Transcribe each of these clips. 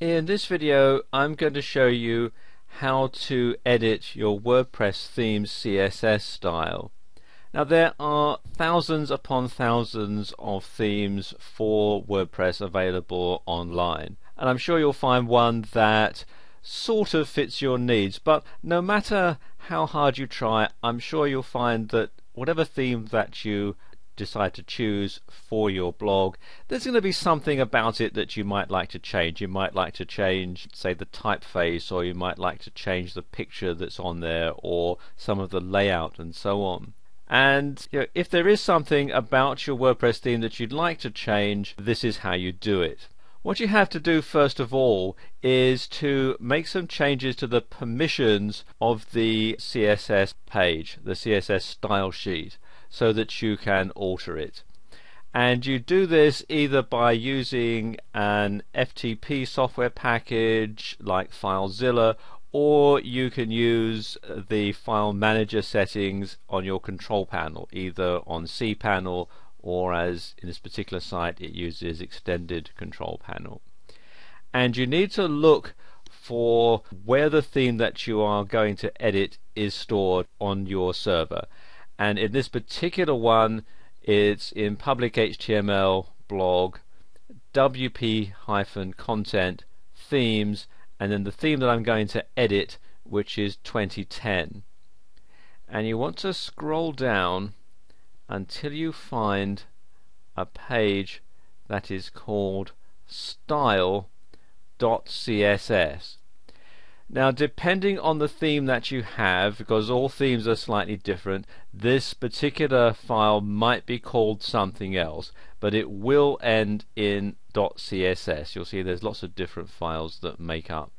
In this video I'm going to show you how to edit your WordPress theme's CSS style. Now there are thousands upon thousands of themes for WordPress available online, and I'm sure you'll find one that sort of fits your needs, but no matter how hard you try, I'm sure you'll find that whatever theme that you decide to choose for your blog, there's going to be something about it that you might like to change. You might like to change, say, the typeface, or you might like to change the picture that's on there, or some of the layout and so on. And if there is something about your WordPress theme that you'd like to change, this is how you do it. What you have to do first of all is to make some changes to the permissions of the CSS page, the CSS style sheet, so that you can alter it. And you do this either by using an FTP software package like FileZilla, or you can use the file manager settings on your control panel, either on cPanel or, as in this particular site, it uses extended control panel. And you need to look for where the theme that you are going to edit is stored on your server. And in this particular one, it's in public HTML blog, WP-content themes, and then the theme that I'm going to edit, which is 2010. And you want to scroll down until you find a page that is called style.css. Now, depending on the theme that you have, because all themes are slightly different, this particular file might be called something else, but it will end in .css. You'll see there's lots of different files that make up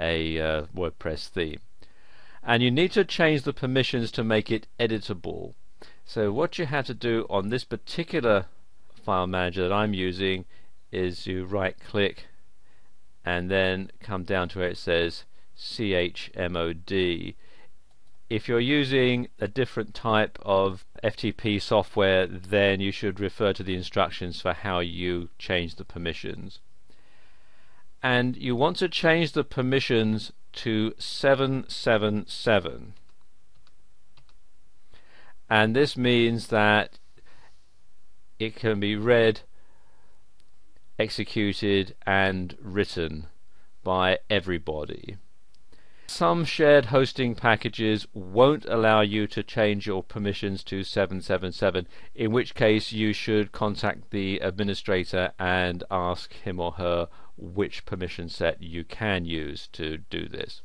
a WordPress theme. And you need to change the permissions to make it editable. So what you have to do on this particular file manager that I'm using is you right click and then come down to where it says chmod. If you're using a different type of FTP software, then you should refer to the instructions for how you change the permissions. And you want to change the permissions to 777. And this means that it can be read, executed and written by everybody. Some shared hosting packages won't allow you to change your permissions to 777, in which case you should contact the administrator and ask him or her which permission set you can use to do this.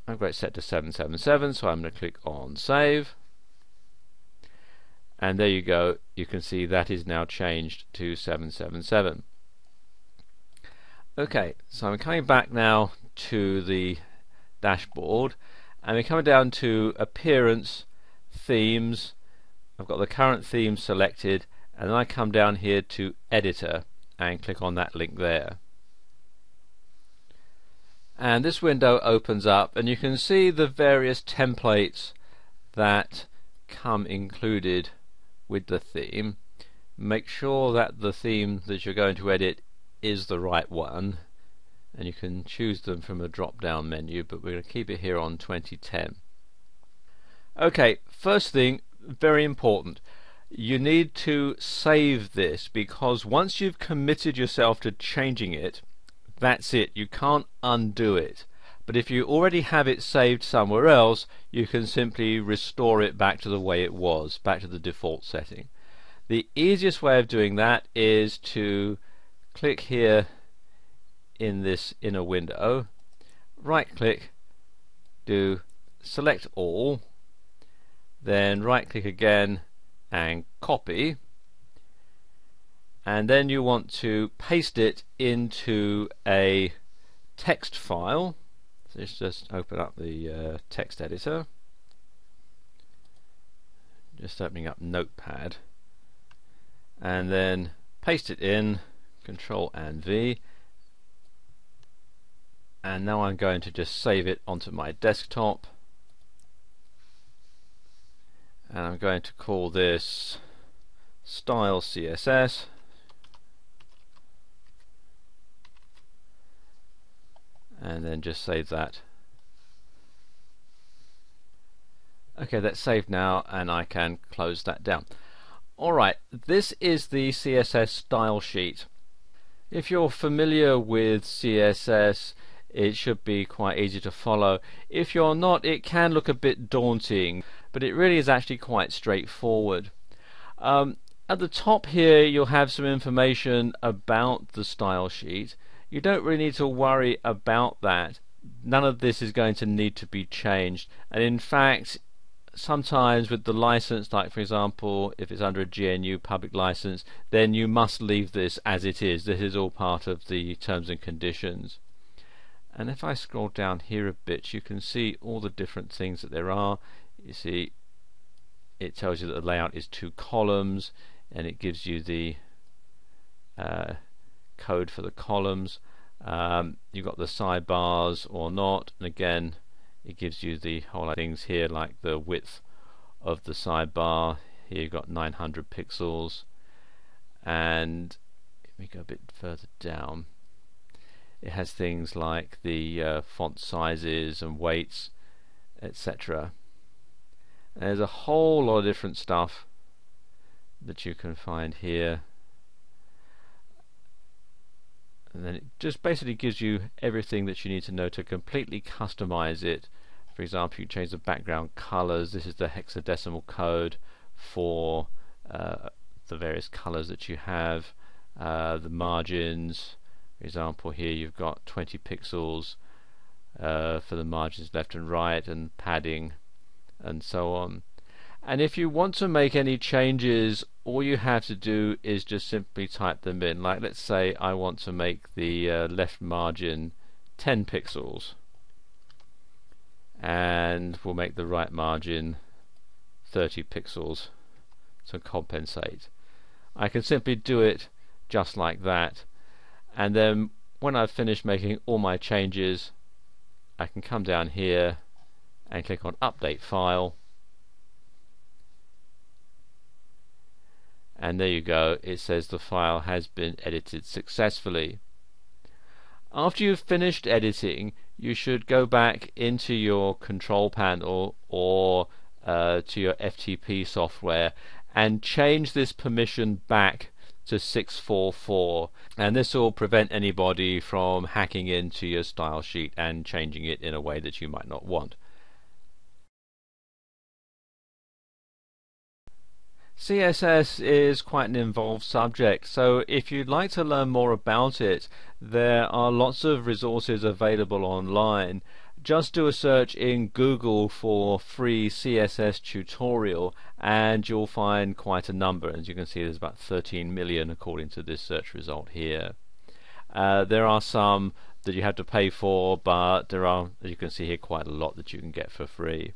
I've got it set to 777, so I'm going to click on Save. And there you go, you can see that is now changed to 777. Okay, so I'm coming back now to the dashboard, and we're coming down to Appearance, Themes. I've got the current theme selected, and then I come down here to Editor and click on that link there. And this window opens up, and you can see the various templates that come included with the theme. Make sure that the theme that you're going to edit is the right one, and you can choose them from a drop down menu, but we're going to keep it here on 2010. Okay, first thing, very important, you need to save this, because once you've committed yourself to changing it, that's it, you can't undo it. But if you already have it saved somewhere else, you can simply restore it back to the way it was, back to the default setting. The easiest way of doing that is to click here in this inner window, right click, do select all, then right click again and copy, and then you want to paste it into a text file. So let's just open up the text editor, just opening up Notepad, and then paste it in, Control and V, and now I'm going to just save it onto my desktop, and I'm going to call this Style CSS, and then just save that. Okay, that's saved now, and I can close that down. Alright, this is the CSS style sheet. If you're familiar with CSS, it should be quite easy to follow. If you're not, it can look a bit daunting, but it really is actually quite straightforward. At the top here you'll have some information about the style sheet. You don't really need to worry about that. None of this is going to need to be changed, and in fact sometimes with the license, like for example if it's under a GNU public license, then you must leave this as it is. This is all part of the terms and conditions. And if I scroll down here a bit, you can see all the different things that there are. You see it tells you that the layout is 2 columns, and it gives you the code for the columns. You've got the sidebars or not, and again it gives you the whole lot of things here, like the width of the sidebar. Here you've got 900 pixels, and if we go a bit further down, it has things like the font sizes and weights, etc. There's a whole lot of different stuff that you can find here, and then it just basically gives you everything that you need to know to completely customize it. For example, you change the background colors. This is the hexadecimal code for the various colors that you have. The margins, for example, here you've got 20 pixels for the margins left and right, and padding and so on. And if you want to make any changes, all you have to do is just simply type them in. Like, let's say I want to make the left margin 10 pixels, and we'll make the right margin 30 pixels to compensate. I can simply do it just like that, and then when I've finished making all my changes, I can come down here and click on Update File, and there you go, it says the file has been edited successfully. After you've finished editing, you should go back into your control panel or to your FTP software and change this permission back to 644, and this will prevent anybody from hacking into your style sheet and changing it in a way that you might not want. CSS is quite an involved subject, so if you'd like to learn more about it, there are lots of resources available online. Just do a search in Google for free CSS tutorial and you'll find quite a number. As you can see, there's about 13 million according to this search result here. There are some that you have to pay for, but there are, as you can see here, quite a lot that you can get for free.